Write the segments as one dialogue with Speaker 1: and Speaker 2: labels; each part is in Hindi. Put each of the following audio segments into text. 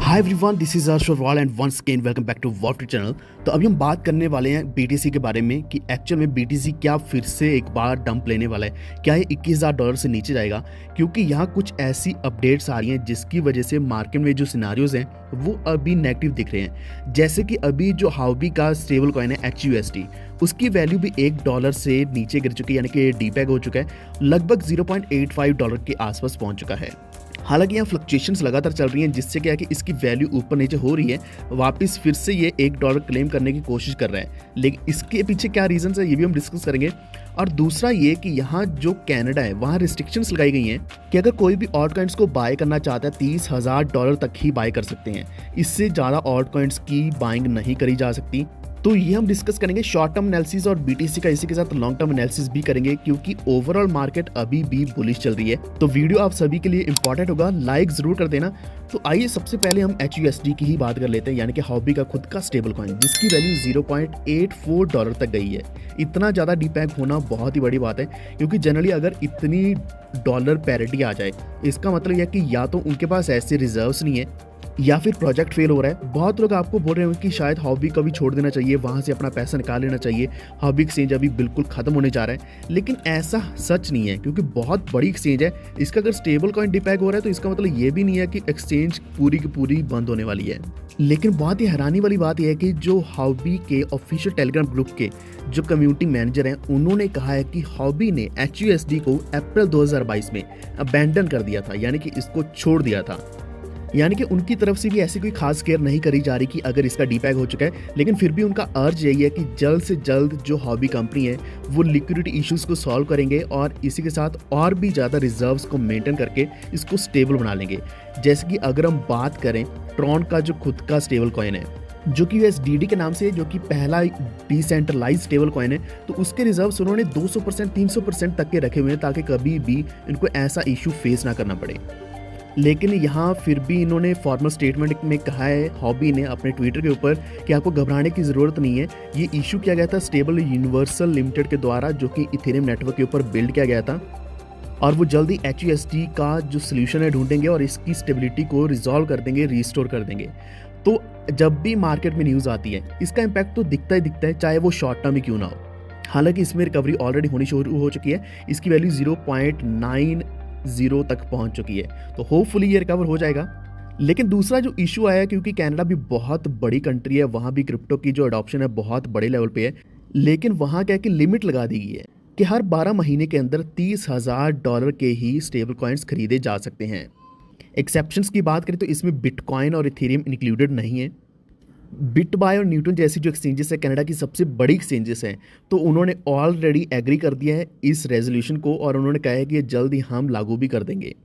Speaker 1: Hi everyone, this is Arsh Rawal and once again welcome back to what channel. तो अभी हम बात करने वाले हैं बीटीसी के बारे में कि एक्चुअल में बीटीसी क्या फिर से एक बार डंप लेने वाला है, क्या ये $21,000 से नीचे जाएगा। क्योंकि यहाँ कुछ ऐसी अपडेट्स आ रही हैं जिसकी वजह से मार्केट में जो सिनारियोज हैं वो अभी नेगेटिव दिख रहे हैं। जैसे कि अभी जो हाउबी का स्टेबल कॉइन है HUSD, उसकी वैल्यू भी $1 से नीचे गिर चुकी है, यानी कि डीपैग हो चुका है, लगभग $0.85 के आसपास पहुंच चुका है। हालांकि यहाँ फ्लक्चुएशंस लगातार चल रही हैं, जिससे क्या है कि इसकी वैल्यू ऊपर नीचे हो रही है। वापस फिर से ये $1 क्लेम करने की कोशिश कर रहा है, लेकिन इसके पीछे क्या रीजन है ये भी हम डिस्कस करेंगे। और दूसरा ये कि यहाँ जो कनाडा है वहाँ रिस्ट्रिक्शंस लगाई गई हैं कि अगर कोई भी ऑल्ट कॉइन्स को बाय करना चाहता है $30,000 तक ही बाय कर सकते हैं, इससे ज़्यादा ऑल्ट कॉइन्स की बाइंग नहीं करी जा सकती। तो ये हम डिस्कस करेंगे शॉर्ट टर्म एनालिसिस और बीटीसी का, इसी के साथ लॉन्ग टर्म एनालिसिस भी करेंगे, क्योंकि ओवरऑल मार्केट अभी भी बुलिश चल रही है। तो वीडियो आप सभी के लिए इंपॉर्टेंट होगा, लाइक जरूर कर देना। तो आइए सबसे पहले हम HUSD की ही बात कर लेते हैं, यानी कि हॉबी का खुद का स्टेबल कॉइन, जिसकी वैल्यू $0.84 तक गई है। इतना ज़्यादा डीपैग होना बहुत ही बड़ी बात है, क्योंकि जनरली अगर इतनी डॉलर पैरिटी आ जाए, इसका मतलब यह कि या तो उनके पास ऐसे रिजर्व्स नहीं है या फिर प्रोजेक्ट फेल हो रहा है। बहुत लोग आपको बोल रहे हैं कि शायद हॉबी को भी छोड़ देना चाहिए, वहाँ से अपना पैसा निकाल लेना चाहिए, हॉबी एक्सचेंज अभी बिल्कुल खत्म होने जा रहा है। लेकिन ऐसा सच नहीं है, क्योंकि बहुत बड़ी एक्सचेंज है। इसका अगर स्टेबल कॉइन डिपैग हो रहा है तो इसका मतलब ये भी नहीं है कि एक्सचेंज पूरी की पूरी बंद होने वाली है। लेकिन बहुत ही हैरानी वाली बात यह है कि जो हॉबी के ऑफिशियल टेलीग्राम ग्रुप के जो कम्युनिटी मैनेजर हैं, उन्होंने कहा है कि हॉबी ने HUSD को अप्रैल 2022 में अबैंडन कर दिया था, यानी कि इसको छोड़ दिया था। यानी कि उनकी तरफ से भी ऐसी कोई खास केयर नहीं करी जा रही कि अगर इसका डीपैग हो चुका है। लेकिन फिर भी उनका अर्ज यही है कि जल्द से जल्द जो हॉबी कंपनी है वो लिक्विडिटी इश्यूज को सॉल्व करेंगे और इसी के साथ और भी ज़्यादा रिजर्व्स को मेंटेन करके इसको स्टेबल बना लेंगे। जैसे कि अगर हम बात करें ट्रॉन का जो खुद का स्टेबल कॉइन है, जो कि USDD के नाम से है, जो कि पहला डिसेंट्रलाइज स्टेबल कॉइन है, तो उसके रिजर्व्स उन्होंने 200% 300% तक के रखे हुए हैं, ताकि कभी भी इनको ऐसा इशू फेस ना करना पड़े। लेकिन यहाँ फिर भी इन्होंने फॉर्मल स्टेटमेंट में कहा है, हॉबी ने अपने ट्विटर के ऊपर, कि आपको घबराने की ज़रूरत नहीं है। ये इशू किया गया था स्टेबल यूनिवर्सल लिमिटेड के द्वारा, जो कि इथेरियम नेटवर्क के ऊपर बिल्ड किया गया था, और वो जल्दी HUSD का जो सोल्यूशन है ढूंढेंगे और इसकी स्टेबिलिटी को रिजॉल्व कर देंगे, रिस्टोर कर देंगे। तो जब भी मार्केट में न्यूज़ आती है, इसका इम्पैक्ट तो दिखता ही दिखता है, चाहे वो शॉर्ट टर्म ही क्यों ना हो। हालांकि इसमें रिकवरी ऑलरेडी होनी शुरू हो चुकी है। इसकी वैल्यू 0.90 तक पहुंच चुकी है, तो होपफुली ये रिकवर हो जाएगा। लेकिन दूसरा जो इशू आया है, क्योंकि कनाडा भी बहुत बड़ी कंट्री है, वहाँ भी क्रिप्टो की जो अडॉप्शन है बहुत बड़े लेवल पे है, लेकिन वहाँ क्या है कि लिमिट लगा दी गई है कि हर 12 महीने के अंदर $30,000 के ही स्टेबल कॉइन्स खरीदे जा सकते हैं। एक्सेप्शंस की बात करें तो इसमें बिटकॉइन और इथेरियम इंक्लूडेड नहीं है। बिटबाय और न्यूटन जैसी जो एक्सचेंजेस है, कनाडा की सबसे बड़ी एक्सचेंजेस हैं, तो उन्होंने ऑलरेडी एग्री कर दिया है इस रेजोल्यूशन को, और उन्होंने कहा है कि ये जल्द ही हम लागू भी कर देंगे।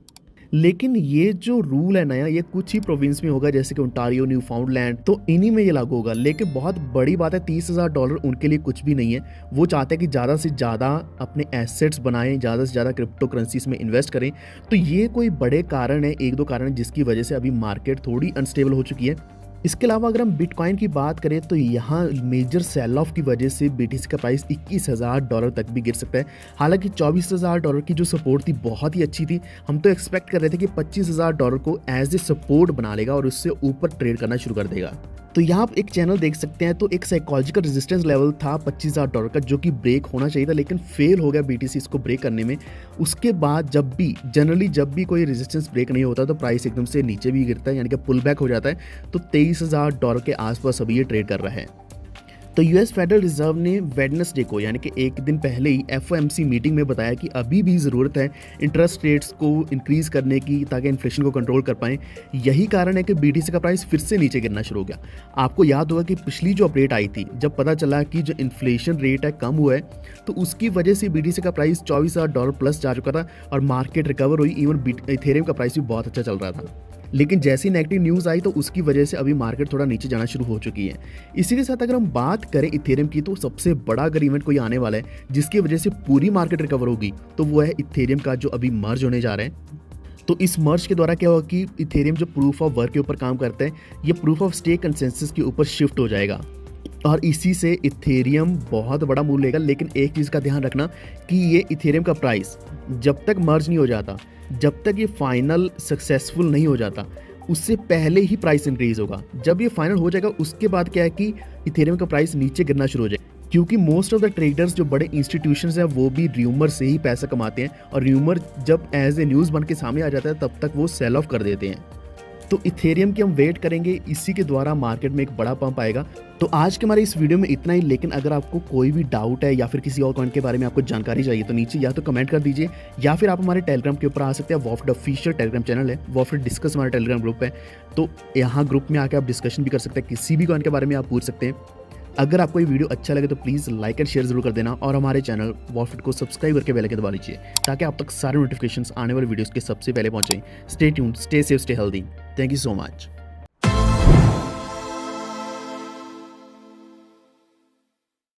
Speaker 1: लेकिन ये जो रूल है नया, ये कुछ ही प्रोविंस में होगा, जैसे कि ओंटारियो, न्यू फाउंडलैंड, तो इन्हीं में ये लागू होगा। लेकिन बहुत बड़ी बात है, $30,000 उनके लिए कुछ भी नहीं है। वो चाहते हैं कि ज़्यादा से ज़्यादा अपने एसेट्स बनाएं, ज़्यादा से ज़्यादा क्रिप्टो करेंसीज में इन्वेस्ट करें। तो ये कोई बड़े कारण है, एक दो कारण है, जिसकी वजह से अभी मार्केट थोड़ी अनस्टेबल हो चुकी है। इसके अलावा अगर हम बिटकॉइन की बात करें तो यहाँ मेजर सेल ऑफ की वजह से BTC का प्राइस $21,000 तक भी गिर सकता है। हालांकि $24,000 की जो सपोर्ट थी बहुत ही अच्छी थी। हम तो एक्सपेक्ट कर रहे थे कि $25,000 को एज ए सपोर्ट बना लेगा और उससे ऊपर ट्रेड करना शुरू कर देगा। तो यहाँ आप एक चैनल देख सकते हैं, तो एक साइकोलॉजिकल रेजिस्टेंस लेवल था $25,000 का, जो कि ब्रेक होना चाहिए था, लेकिन फेल हो गया BTC इसको ब्रेक करने में। उसके बाद जब भी कोई रेजिस्टेंस ब्रेक नहीं होता तो प्राइस एकदम से नीचे भी गिरता है, यानी कि पुल बैक हो जाता है। तो $23,000 के आसपास अभी ये ट्रेड कर रहा है। तो US फेडरल रिजर्व ने वेडनेसडे को, यानी कि एक दिन पहले ही FOMC मीटिंग में बताया कि अभी भी ज़रूरत है इंटरेस्ट रेट्स को इंक्रीज़ करने की, ताकि इन्फ्लेशन को कंट्रोल कर पाएँ। यही कारण है कि BTC का प्राइस फिर से नीचे गिरना शुरू हो गया। आपको याद होगा कि पिछली जो अपडेट आई थी, जब पता चला कि जो इन्फ्लेशन रेट है कम हुआ है, तो उसकी वजह से BTC का प्राइस $24,000 प्लस जा चुका था और मार्केट रिकवर हुई। इवन इथेरियम का प्राइस भी बहुत अच्छा चल रहा था। लेकिन जैसी नेगेटिव न्यूज़ आई तो उसकी वजह से अभी मार्केट थोड़ा नीचे जाना शुरू हो चुकी है। इसी के साथ अगर हम बात करें इथेरियम की, तो सबसे बड़ा अगर इवेंट कोई आने वाला है जिसकी वजह से पूरी मार्केट रिकवर होगी, तो वो है इथेरियम का जो अभी मर्ज होने जा रहा है। तो इस मर्ज के द्वारा क्या होगा कि इथेरियम जो प्रूफ ऑफ वर्क के ऊपर काम करता है, ये प्रूफ ऑफ स्टेक कंसेंसस के ऊपर शिफ्ट हो जाएगा और इसी से इथेरियम बहुत बड़ा मूल्य लेगा। लेकिन एक चीज़ का ध्यान रखना कि ये इथेरियम का प्राइस जब तक मर्ज नहीं हो जाता, जब तक ये फाइनल सक्सेसफुल नहीं हो जाता, उससे पहले ही प्राइस इंक्रीज होगा। जब ये फाइनल हो जाएगा उसके बाद क्या है कि इथेरियम का प्राइस नीचे गिरना शुरू हो जाएगा, क्योंकि मोस्ट ऑफ द ट्रेडर्स जो बड़े इंस्टीट्यूशंस हैं वो भी र्यूमर से ही पैसा कमाते हैं, और र्यूमर जब एज ए न्यूज़ बन के सामने आ जाता है तब तक वो सेल ऑफ कर देते हैं। तो इथेरियम की हम वेट करेंगे, इसी के द्वारा मार्केट में एक बड़ा पंप आएगा। तो आज के हमारे इस वीडियो में इतना ही, लेकिन अगर आपको कोई भी डाउट है या फिर किसी और कॉइन के बारे में आपको जानकारी चाहिए तो नीचे या तो कमेंट कर दीजिए, या फिर आप हमारे टेलीग्राम के ऊपर आ सकते हैं। वॉफ्ट ऑफिशियल टेलीग्राम चैनल है, वॉफ्ट डिस्कस हमारा टेलीग्राम ग्रुप है, तो यहाँ ग्रुप में आकर आप डिस्कशन भी कर सकते हैं, किसी भी कॉइन के बारे में आप पूछ सकते हैं। अगर आपको ये वीडियो अच्छा लगे तो प्लीज़ लाइक एंड शेयर जरूर कर देना, और हमारे चैनल वॉफ्ट को सब्सक्राइब करके बेल आइकन दबा लीजिए, ताकि आप तक सारे नोटिफिकेशंस आने वाले वीडियोस के सबसे पहले पहुंचे। Stay tuned, stay safe, stay healthy. Thank you so much.